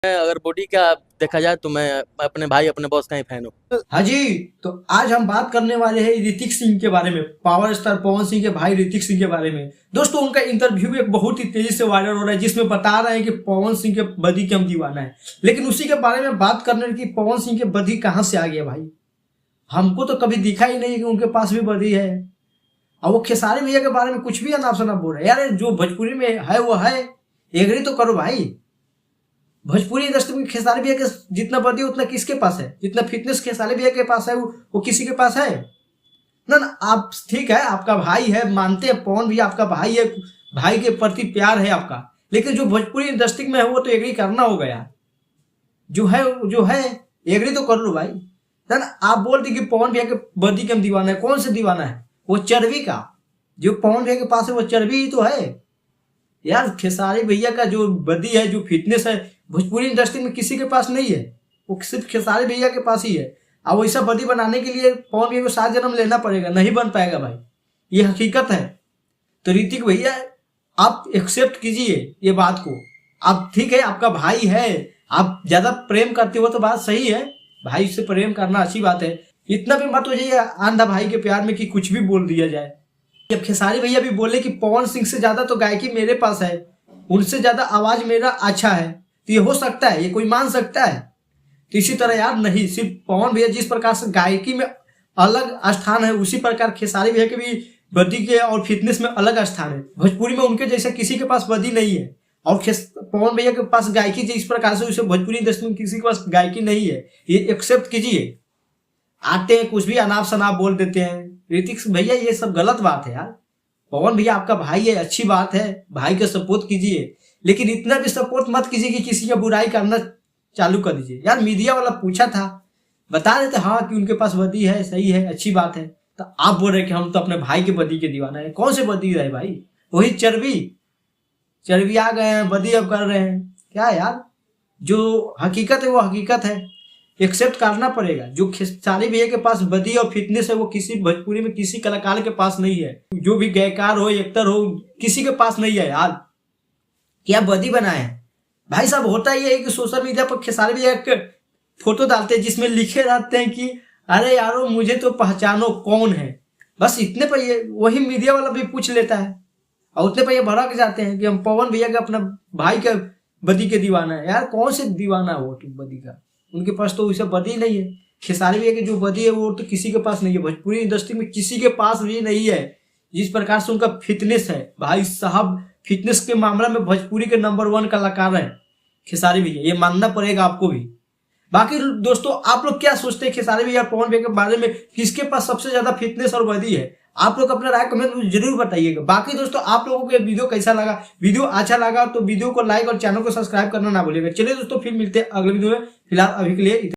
अगर बॉडी का देखा जाए तो मैं अपने भाई अपने बॉस का ही फैन हूँ। हाँ जी, तो आज हम बात करने वाले हैं ऋतिक सिंह के बारे में, पावर स्टार पवन सिंह के भाई ऋतिक सिंह के बारे में। दोस्तों, उनका इंटरव्यू एक बहुत ही तेजी से वायरल हो रहा है, जिसमें बता रहे हैं कि पवन सिंह के बदी के हम दीवाना है। लेकिन उसी के बारे में बात करने की, पवन सिंह के बदी कहाँ से आ गया भाई? हमको तो कभी दिखा ही नहीं कि उनके पास भी बदी है। और वो खेसारी भैया के बारे में कुछ भी अनाप शनाप बोल रहे हैं। यार, जो भोजपुरी में है वो है, एग्री तो करो भाई। भोजपुरी इंडस्ट्री में खेसारी भैया के जितना बदी उतना किसके पास है? जितना फिटनेस खेसारी भैया के पास है वो किसी के पास है ना। ना, आप ठीक है, आपका भाई है, मानते हैं पवन भैया आपका भाई है, भाई के प्रति प्यार है आपका। लेकिन जो भोजपुरी इंडस्ट्री में है वो तो एग्री करना होगा यार। जो है एग्री तो कर लो भाई। ना, आप बोल दी कि पवन भैया के बदी के हम दीवाना है। कौन से दीवाना है? वो चर्बी का। जो पवन भैया के पास है वो चर्बी ही तो है यार। खेसारी भैया का जो बदी है, जो फिटनेस है, भोजपुरी इंडस्ट्री में किसी के पास नहीं है। वो सिर्फ खेसारी भैया के पास ही है। अब वैसा बदी बनाने के लिए पवन भैया को 7 जन्म लेना पड़ेगा, नहीं बन पाएगा भाई, ये हकीकत है। तो ऋतिक भैया, आप एक्सेप्ट कीजिए ये बात को। आप ठीक है, आपका भाई है, आप ज्यादा प्रेम करते हो तो बात सही है, भाई से प्रेम करना अच्छी बात है। इतना भी मत हो जाइए आंधा भाई के प्यार में कि कुछ भी बोल दिया जाए। जब खेसारी भैया भी बोले कि पवन सिंह से ज्यादा तो गायकी मेरे पास है, उनसे ज्यादा आवाज मेरा अच्छा है, तो ये हो सकता है, ये कोई मान सकता है? तो इसी तरह यार, नहीं, सिर्फ पवन भैया जिस प्रकार से गायकी में अलग स्थान है, उसी प्रकार खेसारी भैया के भी बदी के और फिटनेस में अलग स्थान है। भोजपुरी में उनके जैसे किसी के पास बदी नहीं है। और पवन भैया के पास गायकी जिस प्रकार से, उसे भोजपुरी इंडस्ट्री में किसी के पास गायकी नहीं है, ये एक्सेप्ट कीजिए। आते हैं कुछ भी अनाप शनाप बोल देते हैं। ऋतिक भैया, ये सब गलत बात है यार। पवन भैया आपका भाई है, अच्छी बात है, भाई का सपोर्ट कीजिए, लेकिन इतना भी सपोर्ट मत कीजिए कि किसी का बुराई करना चालू कर दीजिए। यार, मीडिया वाला पूछा था, बता देते हाँ कि उनके पास बदी है, सही है, अच्छी बात है। तो आप बोल रहे कि हम तो अपने भाई के बदी के दीवाना है। कौन से बदी है भाई? वही चर्बी आ गए हैं, बदी अब कर रहे हैं क्या यार? जो हकीकत है वो हकीकत है, एक्सेप्ट करना पड़ेगा। जो खेसारी भैया के पास बदी और फिटनेस है, वो किसी भोजपुरी में किसी कलाकार के पास नहीं है। जो भी गायकार हो, एक्टर हो, किसी के पास नहीं है यार। क्या बदी बनाए भाई साहब? होता ही है कि सोशल मीडिया पर खेसारी भैया एक फोटो डालते हैं जिसमें लिखे रहते हैं कि अरे यारो, मुझे तो पहचानो कौन है। बस इतने पर ये वही मीडिया वाला भी पूछ लेता है, और उतने पर ये भड़क जाते हैं कि हम पवन भैया के अपना भाई के बदी के दीवाना है। यार, कौन से दीवाना हो तुम बदी का? उनके पास तो वैसे बदी नहीं है। खेसारी भैया की जो बदी है वो तो किसी के पास नहीं है, भोजपुरी इंडस्ट्री में किसी के पास भी नहीं है। जिस प्रकार से उनका फिटनेस है भाई साहब, फिटनेस के मामला में भोजपुरी के नंबर 1 कलाकार है खेसारी भैया, ये मानना पड़ेगा आपको भी। बाकी दोस्तों, आप लोग क्या सोचते हैं खेसारी भैया पवन भैया के बारे में? किसके पास सबसे ज्यादा फिटनेस और बदी है? आप लोग अपना राय कमेंट में जरूर बताइएगा। बाकी दोस्तों, आप लोगों को वीडियो कैसा लगा? वीडियो अच्छा लगा तो वीडियो को लाइक और चैनल को सब्सक्राइब करना ना भूलिएगा। चलिए दोस्तों, फिर मिलते हैं अगले वीडियो में। फिलहाल अभी के लिए